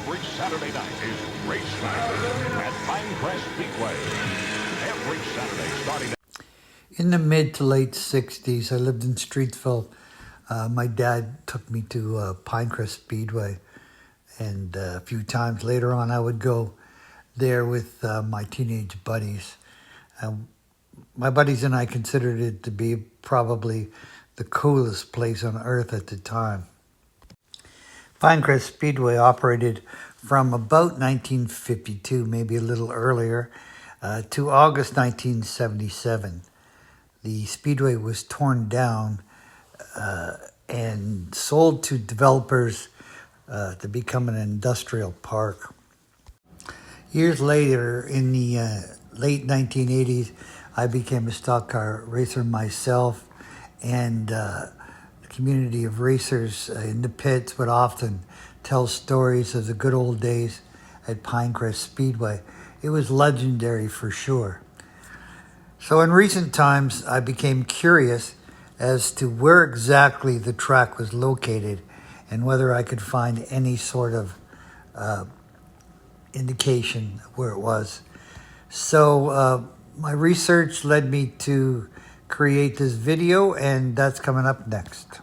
Every Saturday night is race night at Pinecrest Speedway. Every Saturday starting in the mid to late 60s. I lived in Streetsville. My dad took me to Pinecrest Speedway, and a few times later on I would go there with my teenage buddies. My buddies and I considered it to be probably the coolest place on earth at the time. Pinecrest Speedway operated from about 1952, maybe a little earlier, to August 1977. The speedway was torn down and sold to developers to become an industrial park. Years later, in the late 1980s, I became a stock car racer myself, and the community of racers in the pits would often tell stories of the good old days at Pinecrest Speedway. It was legendary for sure. So in recent times, I became curious as to where exactly the track was located and whether I could find any sort of indication of where it was. So my research led me to create this video, and that's coming up next.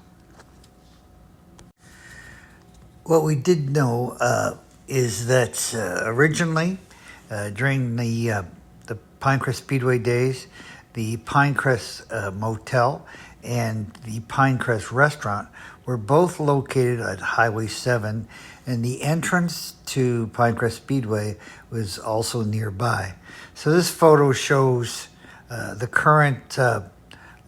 What we did know is that originally, during the Pinecrest Speedway days, the Pinecrest Motel and the Pinecrest Restaurant were both located at Highway 7, and the entrance to Pinecrest Speedway was also nearby. So this photo shows the current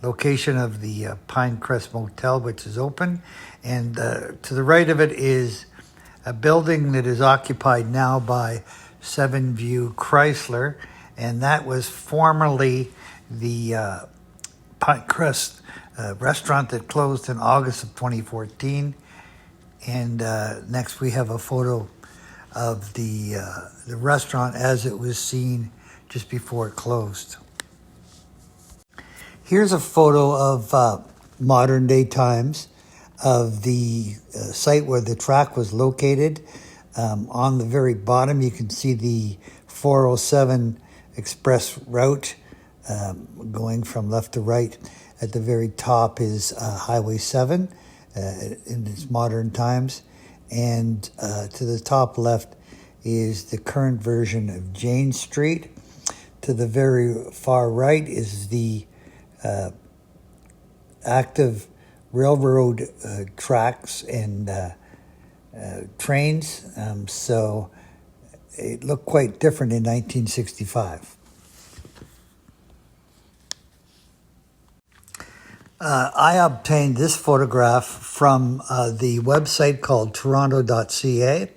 location of the Pinecrest Motel, which is open, and to the right of it is a building that is occupied now by Seven View Chrysler, and that was formerly the Pinecrest restaurant that closed in August of 2014. And next we have a photo of the restaurant as it was seen just before it closed. Here's a photo of modern day times of the site where the track was located. On the very bottom, you can see the 407 express route going from left to right. At the very top is Highway 7 in its modern times. And to the top left is the current version of Jane Street. To the very far right is the active railroad tracks and trains. So it looked quite different in 1965. I obtained this photograph from the website called toronto.ca,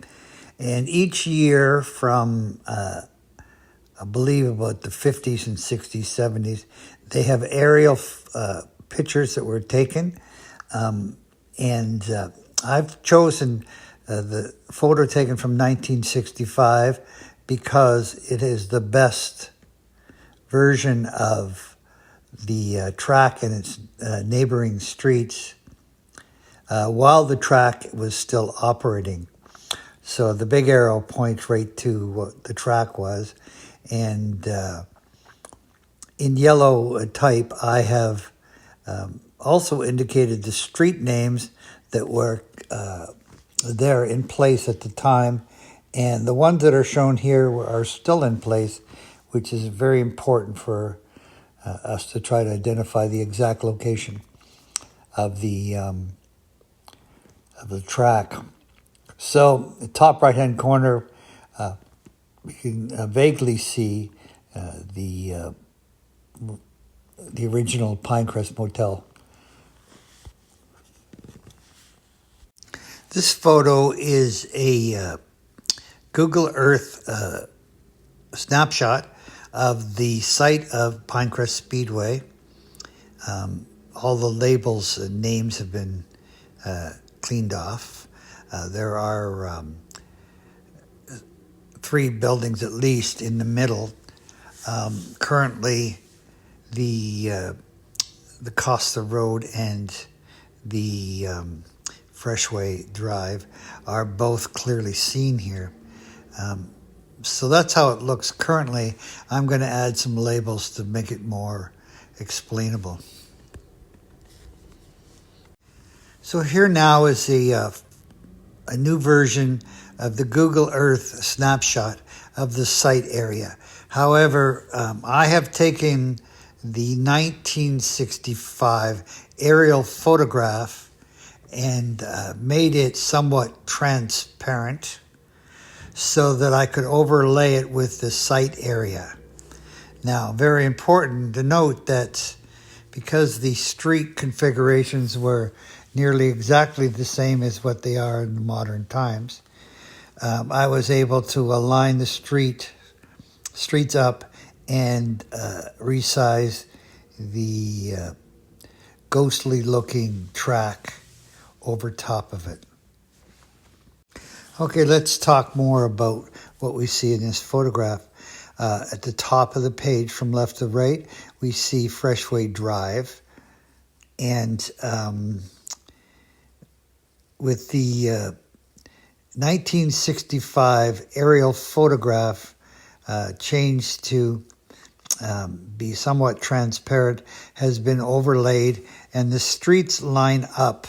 and each year from I believe about the 50s and 60s, 70s, they have aerial pictures that were taken, and I've chosen the photo taken from 1965 because it is the best version of the track and its neighboring streets while the track was still operating. So the big arrow points right to what the track was, and in yellow type I have also indicated the street names that were there in place at the time, and the ones that are shown here are still in place, which is very important for us to try to identify the exact location of the track. So the top right hand corner, you can vaguely see the original Pinecrest Motel. This photo is a Google Earth snapshot of the site of Pinecrest Speedway. All the labels and names have been cleaned off. There are 3 buildings at least in the middle. Currently, the Costa Road and the Freshway Drive are both clearly seen here. So that's how it looks currently. I'm going to add some labels to make it more explainable. So here now is a new version of the Google Earth snapshot of the site area. However, I have taken the 1965 aerial photograph and made it somewhat transparent so that I could overlay it with the site area. Now, very important to note that because the street configurations were nearly exactly the same as what they are in modern times, I was able to align the streets up and resize the ghostly looking track over top of it. Okay, let's talk more about what we see in this photograph. At the top of the page from left to right, we see Freshway Drive. And with the 1965 aerial photograph changed to be somewhat transparent, has been overlaid, and the streets line up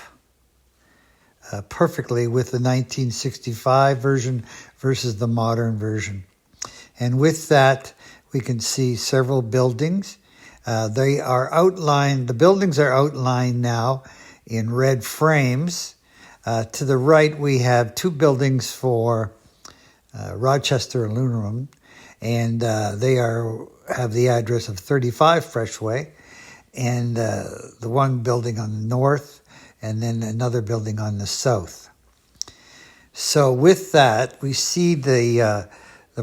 perfectly with the 1965 version versus the modern version. And with that, we can see several buildings. They are outlined, the buildings are outlined now in red frames. To the right, we have two buildings for Rochester Aluminum, and they have the address of 35 Freshway, and the one building on the north, and then another building on the south. So with that, we see the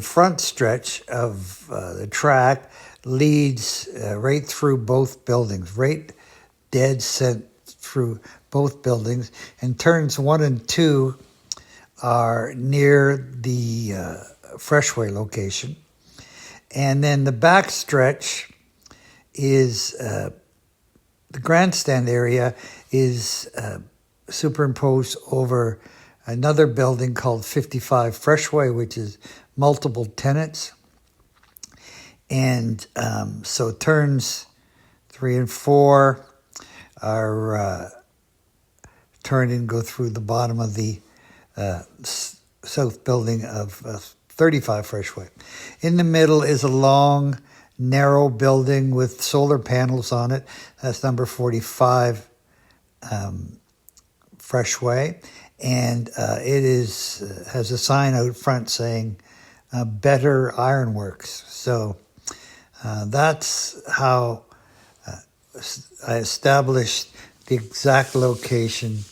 front stretch of the track leads right through both buildings, right dead center through both buildings, and turns 1 and 2 are near the Freshway location. And then the back stretch is the grandstand area is superimposed over another building called 55 Freshway, which is multiple tenants. And so turns 3 and 4 are turned and go through the bottom of the south building of 35 Freshway. In the middle is a long, narrow building with solar panels on it. That's number 45 Freshway. And it has a sign out front saying Better Ironworks. So that's how I established the exact location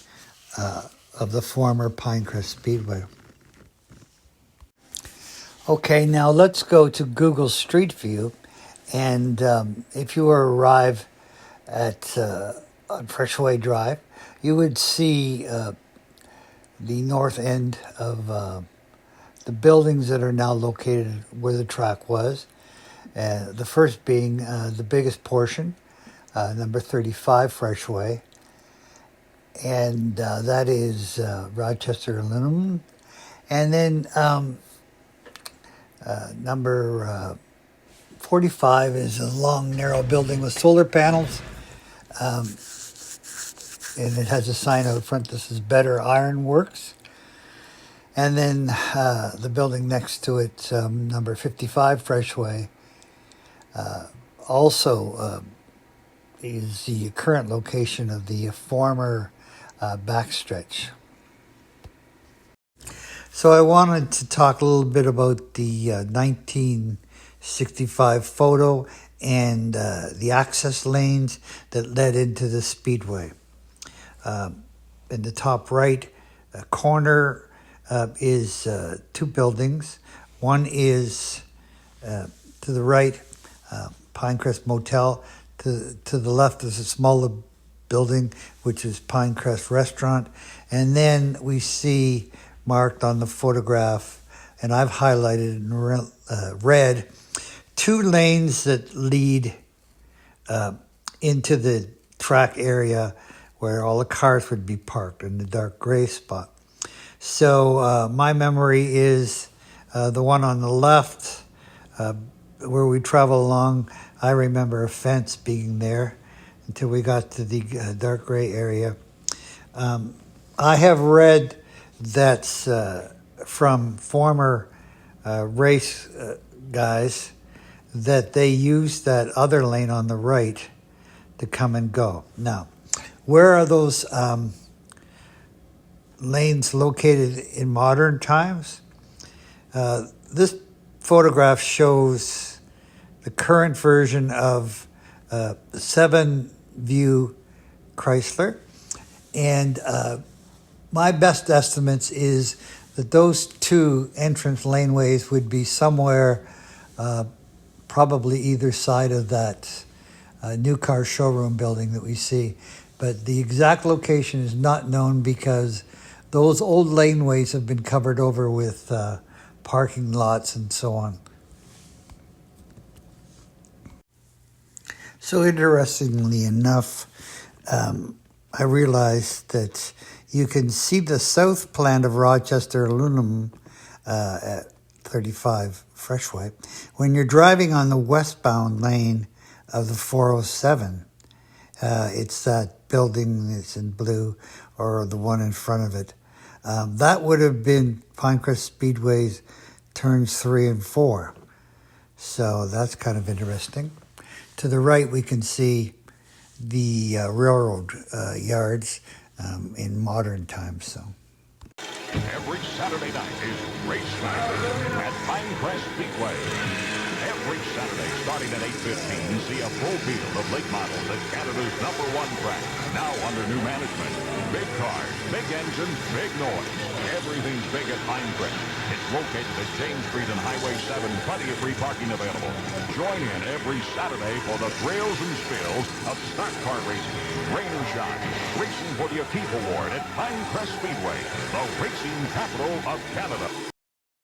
of the former Pinecrest Speedway. Okay, now let's go to Google Street View, and if you were to arrive at on Freshway Drive, you would see the north end of the buildings that are now located where the track was. The first being the biggest portion, number 35 Freshway, and that is Rochester Aluminum. And then number 45 is a long, narrow building with solar panels. And it has a sign out front that says Better Ironworks. And then the building next to it, number 55 Freshway, also is the current location of the former backstretch. So I wanted to talk a little bit about the 1965 photo and the access lanes that led into the speedway. In the top right corner is two buildings. One is to the right, Pinecrest Motel. To the left is a smaller building, which is Pinecrest Restaurant. And then we see marked on the photograph, and I've highlighted in red, two lanes that lead into the track area where all the cars would be parked in the dark gray spot. So my memory is the one on the left, where we travel along. I remember a fence being there until we got to the dark gray area. I have read that from former race guys that they use that other lane on the right to come and go. Now, where are those lanes located in modern times? This photograph shows the current version of 7-View Chrysler, and my best estimates is that those two entrance laneways would be somewhere probably either side of that new car showroom building that we see. But the exact location is not known because those old laneways have been covered over with parking lots and so on. So interestingly enough, I realized that you can see the south plant of Rochester Aluminum at 35 Freshway when you're driving on the westbound lane of the 407. It's that building that's in blue, or the one in front of it. That would have been Pinecrest Speedway's turns 3 and 4. So that's kind of interesting. To the right, we can see the railroad yards in modern times. So Every Saturday night is race night at Pinecrest Speedway. Every Saturday, starting at 8:15, see a full field of late models at Canada's #1 track. Now under new management. Big cars, big engines, big noise. Everything's big at Pinecrest. It's located at James Street and Highway 7. Plenty of free parking available. Join in every Saturday for the thrills and spills of stock car racing. Rain or shine, racing for the O'Keefe Award at Pinecrest Speedway, the racing capital of Canada.